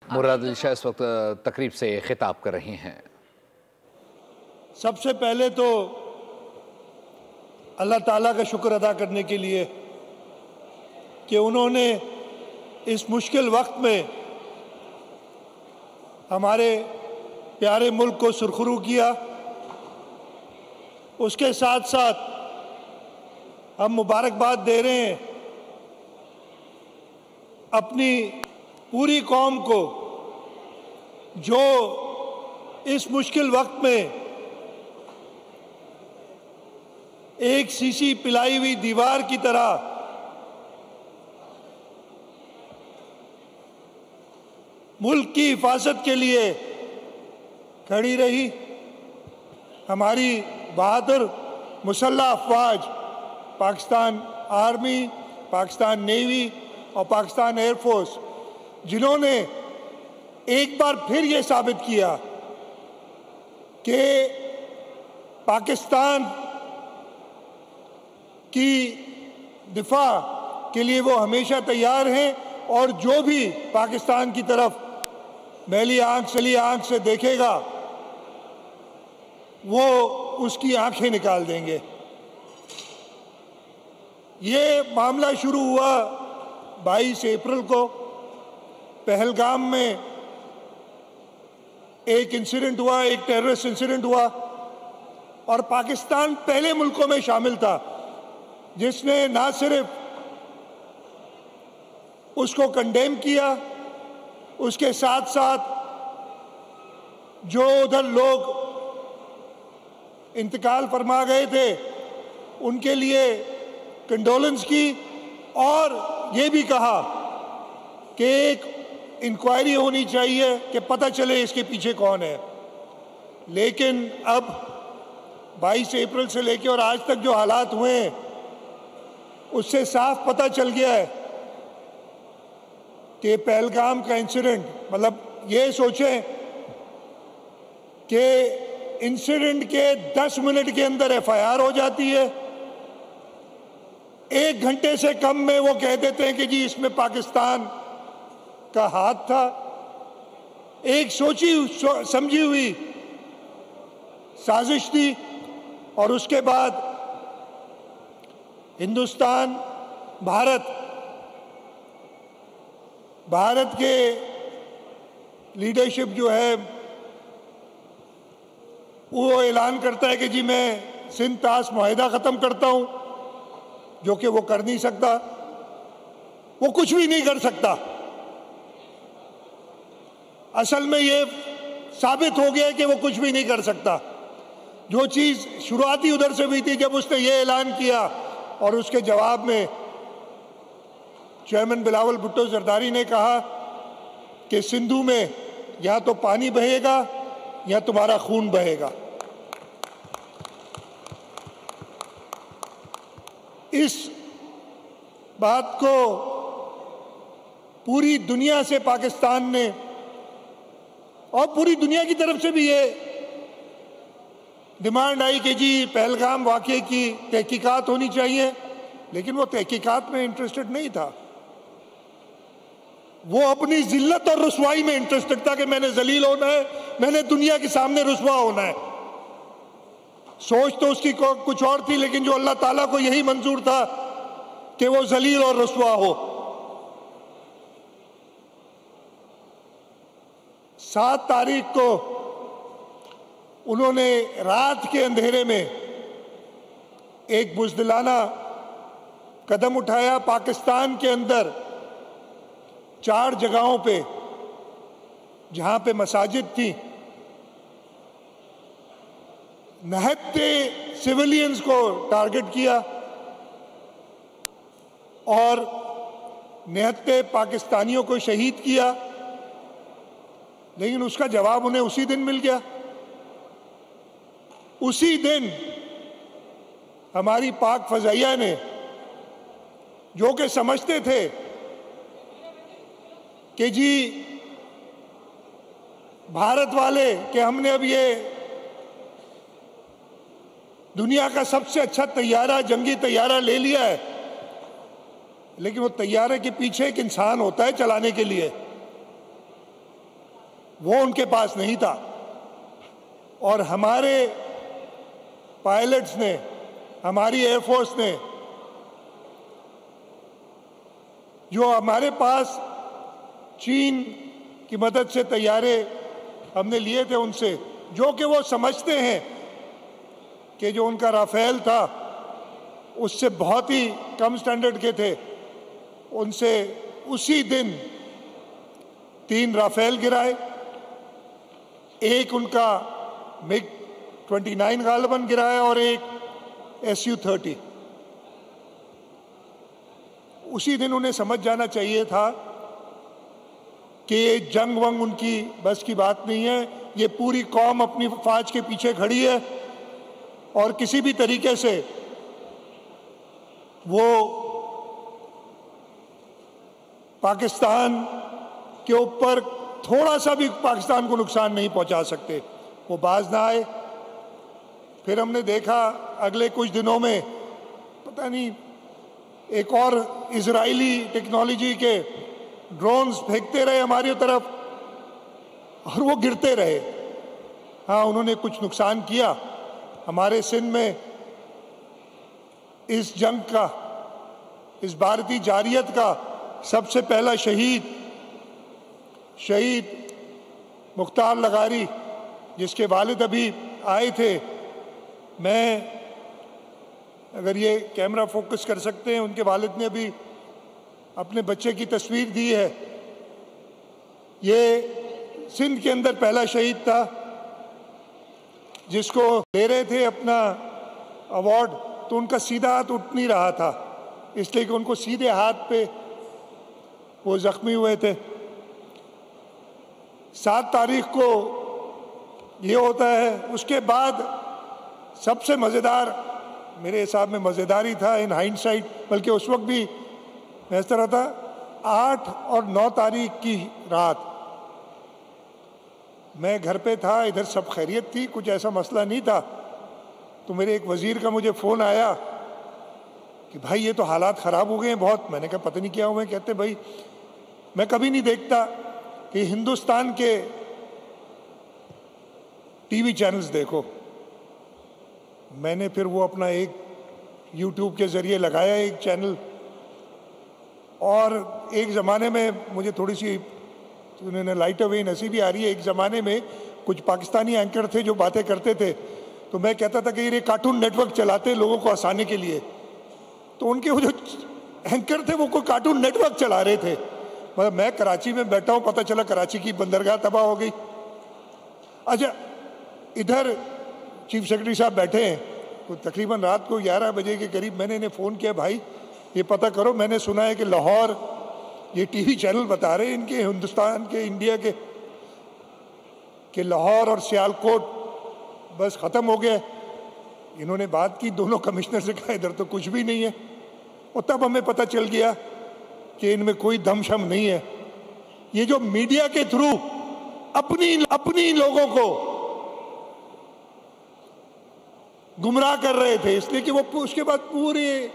मुराद अली शाह इस वक्त तकरीब से खिताब कर रही हैं। सबसे पहले तो अल्लाह ताला का शुक्र अदा करने के लिए कि उन्होंने इस मुश्किल वक्त में हमारे प्यारे मुल्क को सुरखरू किया। उसके साथ साथ हम मुबारकबाद दे रहे हैं अपनी पूरी कौम को जो इस मुश्किल वक्त में एक शीशी पिलाई हुई दीवार की तरह मुल्क की हिफाजत के लिए खड़ी रही। हमारी बहादुर मुसल्लह अफवाज, पाकिस्तान आर्मी, पाकिस्तान नेवी और पाकिस्तान एयरफोर्स, जिन्होंने एक बार फिर ये साबित किया कि पाकिस्तान की दिफा के लिए वो हमेशा तैयार हैं और जो भी पाकिस्तान की तरफ मैली आंख सली आंख से देखेगा वो उसकी आंखें निकाल देंगे। ये मामला शुरू हुआ 22 अप्रैल को। पहलगाम में एक इंसिडेंट हुआ, एक टेररिस्ट इंसिडेंट हुआ और पाकिस्तान पहले मुल्कों में शामिल था जिसने ना सिर्फ उसको कंडेम किया, उसके साथ साथ जो उधर लोग इंतकाल फरमा गए थे उनके लिए कंडोलेंस की और ये भी कहा कि एक इंक्वायरी होनी चाहिए कि पता चले इसके पीछे कौन है। लेकिन अब 22 अप्रैल से लेकर और आज तक जो हालात हुए हैं उससे साफ पता चल गया है कि पहलगाम का इंसिडेंट, मतलब ये सोचें कि इंसिडेंट के 10 मिनट के अंदर एफआईआर हो जाती है, 1 घंटे से कम में वो कह देते हैं कि जी इसमें पाकिस्तान का हाथ था। एक सोची समझी हुई साजिश थी और उसके बाद हिंदुस्तान, भारत के लीडरशिप जो है वो ऐलान करता है कि जी मैं सिंध ताश मुआहिदा ख़त्म करता हूं, जो कि वो कर नहीं सकता, वो कुछ भी नहीं कर सकता। असल में ये साबित हो गया कि वो कुछ भी नहीं कर सकता। जो चीज़ शुरुआती उधर से हुई थी जब उसने ये ऐलान किया और उसके जवाब में चेयरमैन बिलावल भुट्टो जरदारी ने कहा कि सिंधु में या तो पानी बहेगा या तुम्हारा खून बहेगा। इस बात को पूरी दुनिया से पाकिस्तान ने और पूरी दुनिया की तरफ से भी ये डिमांड आई कि जी पहलगाम वाक़े की तहकीकात होनी चाहिए, लेकिन वो तहकीकात में इंटरेस्टेड नहीं था। वो अपनी जिल्लत और रुसवाई में इंटरेस्टेड था कि मैंने जलील होना है, मैंने दुनिया के सामने रुसवा होना है। सोच तो उसकी कुछ और थी, लेकिन जो अल्लाह ताला को यही मंजूर था कि वो जलील और रुसवा हो। 7 तारीख को उन्होंने रात के अंधेरे में एक बुज़दिलाना कदम उठाया। पाकिस्तान के अंदर 4 जगहों पे जहां पे मसाजिद थी, निहत्ते सिविलियंस को टारगेट किया और निहत्ते पाकिस्तानियों को शहीद किया, लेकिन उसका जवाब उन्हें उसी दिन मिल गया। उसी दिन हमारी पाक फजाइया ने, जो कि समझते थे कि जी भारत वाले कि हमने अब ये दुनिया का सबसे अच्छा तैयारा, जंगी तैयारा ले लिया है, लेकिन वो तैयारे के पीछे एक इंसान होता है चलाने के लिए। वो उनके पास नहीं था। और हमारे पायलट्स ने, हमारी एयरफोर्स ने, जो हमारे पास चीन की मदद से तैयारे हमने लिए थे उनसे, जो कि वो समझते हैं कि जो उनका राफेल था उससे बहुत ही कम स्टैंडर्ड के थे, उनसे उसी दिन 3 राफेल गिराए, एक उनका मिग 29 गालबन गिराया और एक Su-30। उसी दिन उन्हें समझ जाना चाहिए था कि ये जंग वंग उनकी बस की बात नहीं है, ये पूरी कौम अपनी फौज के पीछे खड़ी है और किसी भी तरीके से वो पाकिस्तान के ऊपर थोड़ा सा भी पाकिस्तान को नुकसान नहीं पहुंचा सकते। वो बाज ना आए। फिर हमने देखा अगले कुछ दिनों में, पता नहीं, एक और इजरायली टेक्नोलॉजी के ड्रोन्स फेंकते रहे हमारी तरफ और वो गिरते रहे। हाँ, उन्होंने कुछ नुकसान किया। हमारे सिंध में इस जंग का, इस भारतीय जारियत का सबसे पहला शहीद मुख्तार लगारी, जिसके वालिद अभी आए थे। मैं, अगर ये कैमरा फोकस कर सकते हैं, उनके वालिद ने भी अपने बच्चे की तस्वीर दी है। ये सिंध के अंदर पहला शहीद था जिसको दे रहे थे अपना अवार्ड, तो उनका सीधा हाथ उठ नहीं रहा था, इसलिए कि उनको सीधे हाथ पे वो जख्मी हुए थे। 7 तारीख को ये होता है। उसके बाद सबसे मज़ेदार, मेरे हिसाब में मज़ेदार ही था इन हाइंडसाइट, बल्कि उस वक्त भी मैं इस तरह था, 8 और 9 तारीख की रात मैं घर पे था, इधर सब खैरियत थी, कुछ ऐसा मसला नहीं था। तो मेरे एक वज़ीर का मुझे फ़ोन आया कि भाई ये तो हालात ख़राब हो गए हैं बहुत। मैंने कहा पता नहीं क्या हुआ है। कहते भाई मैं कभी नहीं देखता कि हिंदुस्तान के टीवी चैनल्स देखो। मैंने फिर वो अपना एक यूट्यूब के ज़रिए लगाया एक चैनल, और एक ज़माने में मुझे थोड़ी सी उन्होंने लाइट अवे हंसी भी आ रही है। एक ज़माने में कुछ पाकिस्तानी एंकर थे जो बातें करते थे, तो मैं कहता था कि ये कार्टून नेटवर्क चलाते लोगों को हंसाने के लिए। तो उनके वो जो एंकर थे वो कोई कार्टून नेटवर्क चला रहे थे। मतलब मैं कराची में बैठा हूँ, पता चला कराची की बंदरगाह तबाह हो गई। अच्छा, इधर चीफ सेक्रेटरी साहब बैठे हैं, तो तकरीबन रात को 11 बजे के करीब मैंने इन्हें फ़ोन किया, भाई ये पता करो, मैंने सुना है कि लाहौर, ये टीवी चैनल बता रहे हैं इनके, हिंदुस्तान के, इंडिया के, कि लाहौर और सियालकोट बस ख़त्म हो गया। इन्होंने बात की दोनों कमिश्नर से, कहा इधर तो कुछ भी नहीं है। और तब हमें पता चल गया कि इनमें कोई दमशम नहीं है। ये जो मीडिया के थ्रू अपनी लोगों को गुमराह कर रहे थे, इसलिए कि वो उसके बाद पूरे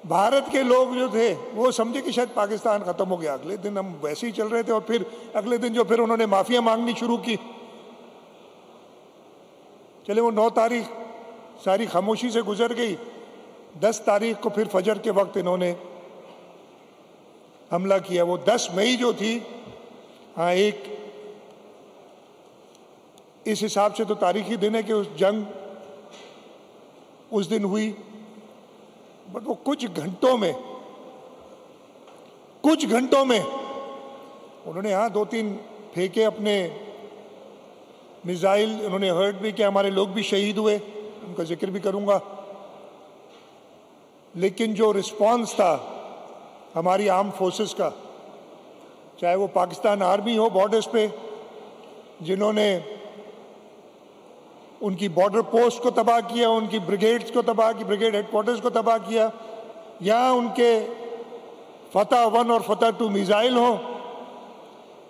भारत के लोग जो थे वो समझे कि शायद पाकिस्तान ख़त्म हो गया। अगले दिन हम वैसे ही चल रहे थे, और फिर अगले दिन फिर उन्होंने माफिया मांगनी शुरू की। चले, वो 9 तारीख सारी खामोशी से गुजर गई। 10 तारीख को फिर फजर के वक्त इन्होंने हमला किया। वो 10 मई जो थी, हाँ, एक इस हिसाब से तो तारीखी दिन है कि उस जंग उस दिन हुई। बट वो कुछ घंटों में उन्होंने, हाँ, 2-3 फेंके अपने मिसाइल, उन्होंने हर्ट भी किया, हमारे लोग भी शहीद हुए, उनका जिक्र भी करूंगा। लेकिन जो रिस्पांस था हमारी आर्म फोर्सेस का, चाहे वो पाकिस्तान आर्मी हो बॉर्डर्स पे, जिन्होंने उनकी बॉर्डर पोस्ट को तबाह किया, उनकी ब्रिगेड्स को तबाह की, ब्रिगेड हेडक्वार्टर्स को तबाह किया, या उनके फतह 1 और फतह 2 मिसाइल हों,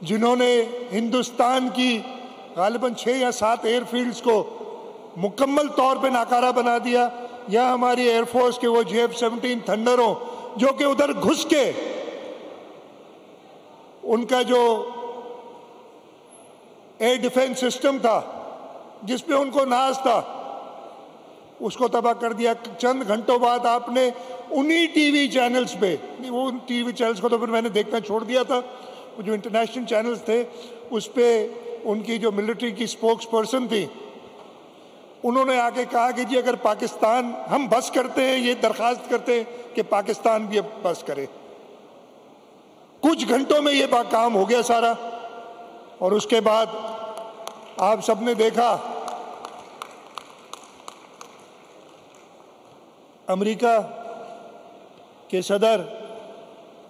जिन्होंने हिंदुस्तान की गालिबन 6 या 7 एयरफील्ड्स को मुकम्मल तौर पे नाकारा बना दिया, या हमारी एयरफोर्स के वो JF-17 थंडर हों जो कि उधर घुस के उनका जो एयर डिफेंस सिस्टम था जिस पे उनको नाज था, उसको तबाह कर दिया। चंद घंटों बाद आपने उन्हीं टीवी चैनल्स पे, वो टीवी चैनल्स को तो फिर मैंने देखना छोड़ दिया था, वो जो इंटरनेशनल चैनल्स थे उस पे उनकी जो मिलिट्री की स्पोक्स पर्सन थी, उन्होंने आके कहा कि जी अगर पाकिस्तान, हम बस करते हैं, ये दरखास्त करते हैं कि पाकिस्तान भी अब बस करे। कुछ घंटों में ये काम हो गया सारा। और उसके बाद आप सबने देखा अमेरिका के सदर,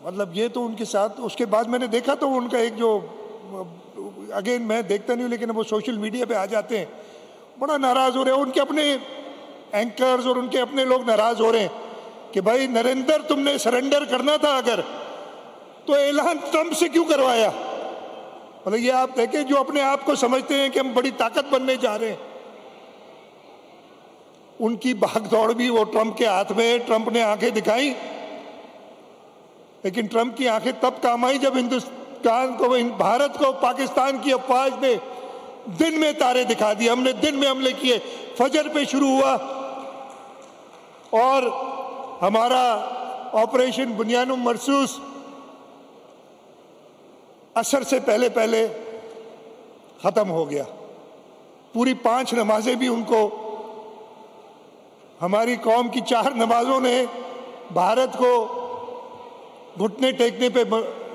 मतलब ये तो उनके साथ, उसके बाद मैंने देखा तो उनका एक जो, अगेन मैं देखता नहीं हूँ लेकिन वो सोशल मीडिया पे आ जाते हैं, बड़ा नाराज हो रहे हैं। उनके अपने एंकर्स और उनके अपने लोग नाराज हो रहे हैं कि भाई नरेंद्र, तुमने सरेंडर करना था अगर, तो ऐलान ट्रंप से क्यों करवाया। मतलब ये आप देखें, जो अपने आप को समझते हैं कि हम बड़ी ताकत बनने जा रहे हैं, उनकी भागदौड़ भी वो ट्रंप के हाथ में है। ट्रंप ने आंखें दिखाई, लेकिन ट्रंप की आंखें तब काम आई जब हिंदुस्तान को, भारत को पाकिस्तान की अफवाज ने दिन में तारे दिखा दिए। हमने दिन में हमले किए, फजर पे शुरू हुआ और हमारा ऑपरेशन बुनियानुम मरसूस असर से पहले पहले खत्म हो गया। पूरी 5 नमाजें भी उनको, हमारी कौम की 4 नमाजों ने भारत को घुटने टेकने पे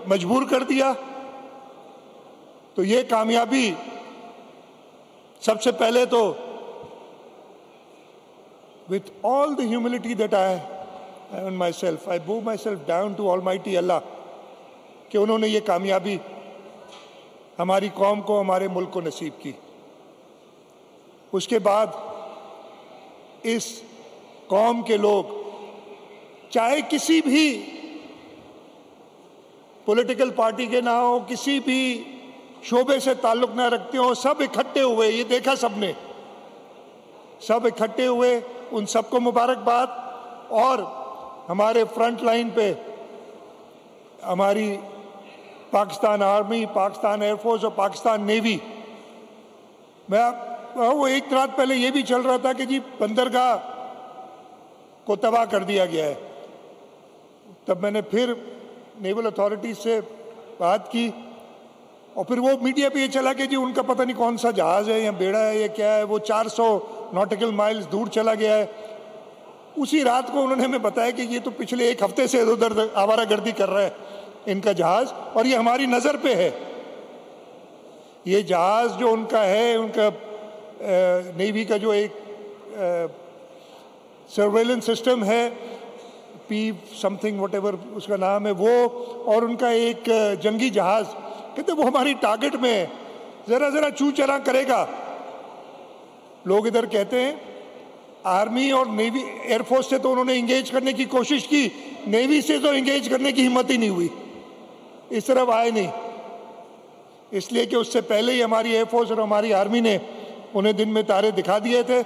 मजबूर कर दिया। तो ये कामयाबी सबसे पहले तो, with all the humility that I have in myself, I bow myself down to Almighty Allah कि उन्होंने ये कामयाबी हमारी कौम को, हमारे मुल्क को नसीब की। उसके बाद इस कौम के लोग, चाहे किसी भी पॉलिटिकल पार्टी के ना हो, किसी भी शोबे से ताल्लुक ना रखते हो, सब इकट्ठे हुए, ये देखा सबने, सब इकट्ठे हुए, उन सबको मुबारकबाद। और हमारे फ्रंट लाइन पे हमारी पाकिस्तान आर्मी, पाकिस्तान एयरफोर्स और पाकिस्तान नेवी, मैं वो एक रात पहले ये भी चल रहा था कि जी बंदरगाह को तबाह कर दिया गया है। तब मैंने फिर नेवल अथॉरिटीज से बात की और फिर वो मीडिया पे ये चला कि जी उनका पता नहीं कौन सा जहाज़ है या बेड़ा है या क्या है, वो 400 नॉटिकल माइल्स दूर चला गया है। उसी रात को उन्होंने हमें बताया कि ये तो पिछले 1 हफ्ते से उधर आवारागर्दी कर रहा है इनका जहाज़, और ये हमारी नज़र पे है। ये जहाज़ जो उनका है, उनका नेवी का जो एक सर्वेलेंस सिस्टम है, पी समथिंग वटेवर उसका नाम है, वो, और उनका एक जंगी जहाज़, कहते वो हमारी टारगेट में है, ज़रा ज़रा चू चला करेगा। लोग इधर कहते हैं आर्मी और नेवी, एयरफोर्स से तो उन्होंने इंगेज करने की कोशिश की, नेवी से तो इंगेज करने की हिम्मत ही नहीं हुई, इस तरफ आए नहीं, इसलिए कि उससे पहले ही हमारी एयरफोर्स और हमारी आर्मी ने उन्हें दिन में तारे दिखा दिए थे।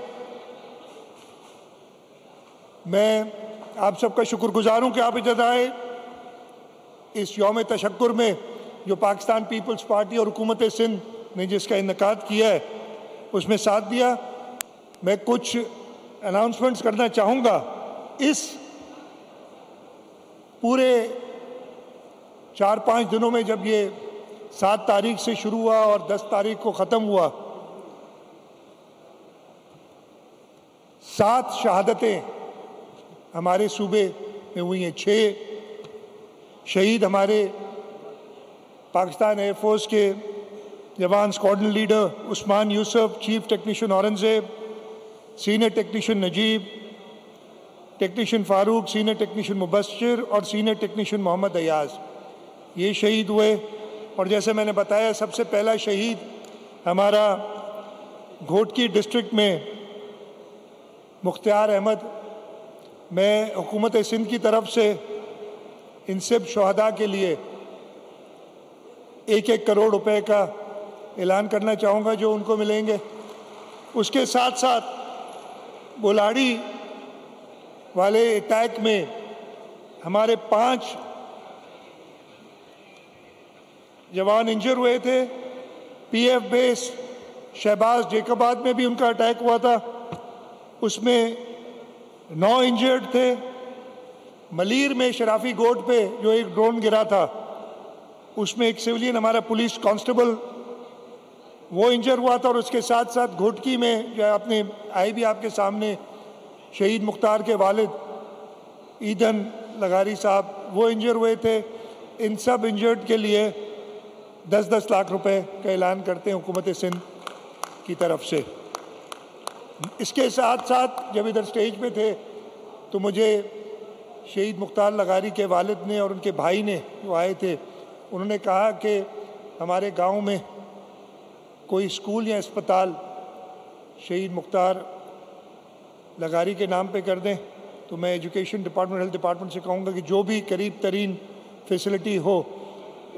मैं आप सबका शुक्रगुजार हूँ कि आप इधर आए। इस यौम तशक्कुर में जो पाकिस्तान पीपल्स पार्टी और हुकूमत सिंध ने जिसका इन्नेकाद किया है, उसमें साथ दिया। मैं कुछ अनाउंसमेंट्स करना चाहूँगा। इस पूरे 4-5 दिनों में, जब ये 7 तारीख से शुरू हुआ और 10 तारीख को ख़त्म हुआ, 7 शहादतें हमारे सूबे में हुई हैं। 6 शहीद हमारे पाकिस्तान एयरफोर्स के जवान, squadron leader Usman Yusuf, chief technician Aurangzeb, senior technician Najeeb, technician Farooq, senior technician Mubashir और सीनियर टेक्नीशियन मोहम्मद अयाज, ये शहीद हुए। और जैसे मैंने बताया, सबसे पहला शहीद हमारा घोटकी डिस्ट्रिक्ट में मुख्तियार अहमद। मैं हुकूमत सिंध की तरफ से इन सब शहदा के लिए 1-1 करोड़ रुपए का ऐलान करना चाहूँगा जो उनको मिलेंगे। उसके साथ साथ बुलाड़ी वाले अटैक में हमारे 5 जवान इंजर हुए थे। PF बेस शहबाज जैकबाद में भी उनका अटैक हुआ था, उसमें 9 इंजर्ड थे। मलीर में शराफी गोट पे जो एक ड्रोन गिरा था, उसमें एक सिविलियन हमारा पुलिस कांस्टेबल वो इंजर हुआ था। और उसके साथ साथ घोटकी में जो आपने आई भी आपके सामने शहीद मुख्तार के वालिद ईदन लगारी साहब वो इंजर हुए थे। इन सब इंजर्ड के लिए 10-10 लाख रुपए का ऐलान करते हैं हुकूमत सिंध की तरफ से। इसके साथ साथ जब इधर स्टेज पे थे तो मुझे शहीद मुख्तार लगारी के वालिद ने और उनके भाई ने जो आए थे, उन्होंने कहा कि हमारे गांव में कोई स्कूल या अस्पताल शहीद मुख्तार लगारी के नाम पे कर दें। तो मैं एजुकेशन डिपार्टमेंट, हेल्थ डिपार्टमेंट से कहूँगा कि जो भी करीब तरीन फैसिलिटी हो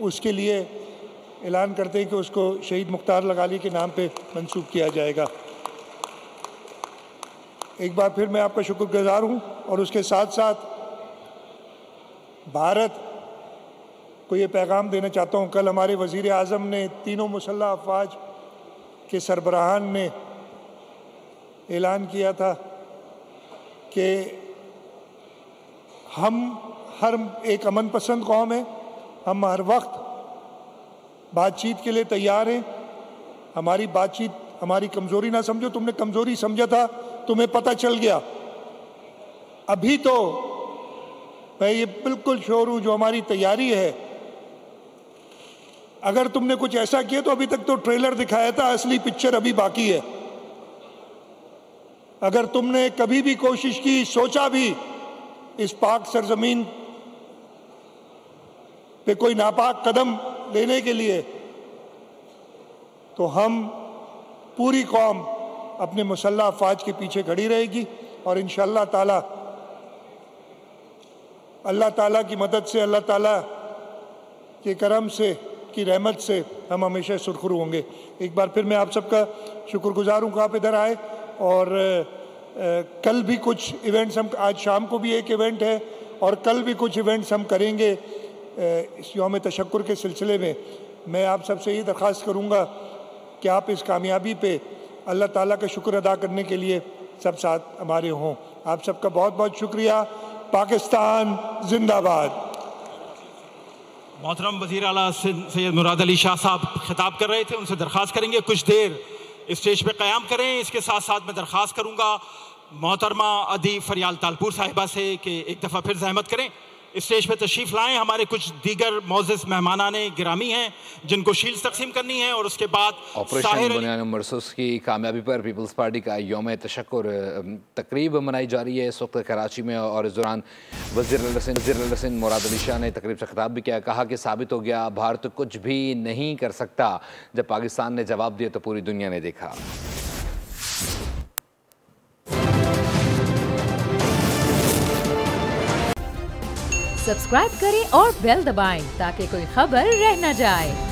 उसके लिए ऐलान करते हैं कि उसको शहीद मुख्तार लगारी के नाम पे मंसूब किया जाएगा। एक बार फिर मैं आपका शुक्रगुजार हूँ। और उसके साथ साथ भारत को ये पैगाम देना चाहता हूँ, कल हमारे वज़ीर आज़म ने तीनों मुसल्लह अफ़वाज के सरबराहान ने ऐलान किया था कि हम हर एक अमन पसंद कौम है, हम हर वक्त बातचीत के लिए तैयार हैं। हमारी बातचीत हमारी कमज़ोरी ना समझो, तुमने कमज़ोरी समझा था, तुम्हें पता चल गया। अभी तो मैं ये बिल्कुल श्योर हूँ जो हमारी तैयारी है, अगर तुमने कुछ ऐसा किया तो अभी तक तो ट्रेलर दिखाया था, असली पिक्चर अभी बाकी है। अगर तुमने कभी भी कोशिश की, सोचा भी इस पाक सरजमीन पे कोई नापाक कदम लेने के लिए, तो हम पूरी कौम अपने मुसल्लह अफ़वाज के पीछे खड़ी रहेगी। और इंशाअल्लाह ताला अल्लाह ताला की मदद से, अल्लाह ताला के करम से, की रहमत से हम हमेशा सुरखरू होंगे। एक बार फिर मैं आप सबका शुक्रगुजार हूँ कि आप इधर आए। और कल भी कुछ इवेंट्स हम, आज शाम को भी एक इवेंट है और कल भी कुछ इवेंट्स हम करेंगे इस यौम तशक्कुर के सिलसिले में। मैं आप सबसे ये दरख्वास्त करूँगा कि आप इस कामयाबी पे अल्लाह ताला का शुक्र अदा करने के लिए सब साथ हमारे हों। आप सबका बहुत बहुत शुक्रिया। पाकिस्तान जिंदाबाद। मोहतरम वज़ीर आला सैयद मुराद अली शाह साहब खिताब कर रहे थे, उनसे दरख्वास्त करेंगे कुछ देर स्टेज पे क़याम करें। इसके साथ साथ मैं दरख्वास्त करूँगा मोहतरमा अदी फरियाल तालपुर साहिबा से कि एक दफ़ा फिर जहमत करें, स्टेज पे तशरीफ़ लाएं। हमारे कुछ दीगर मोअज़्ज़ज़ मेहमानाने गिरामी हैं जिनको शील्ड्स तकसीम करनी है। और उसके बाद ऑपरेशन बुनियाद मरसूस की कामयाबी पर पीपल्स पार्टी का यौम तशक्कुर तकरीब मनाई जा रही है इस वक्त कराची में। और इस दौरान वज़ीर सिंध मुराद अली शाह ने तकरीब से खिताब भी किया, कहा कि साबित हो गया भारत कुछ भी नहीं कर सकता। जब पाकिस्तान ने जवाब दिया तो पूरी दुनिया ने देखा। सब्सक्राइब करें और बेल दबाएं ताकि कोई खबर रह न जाए।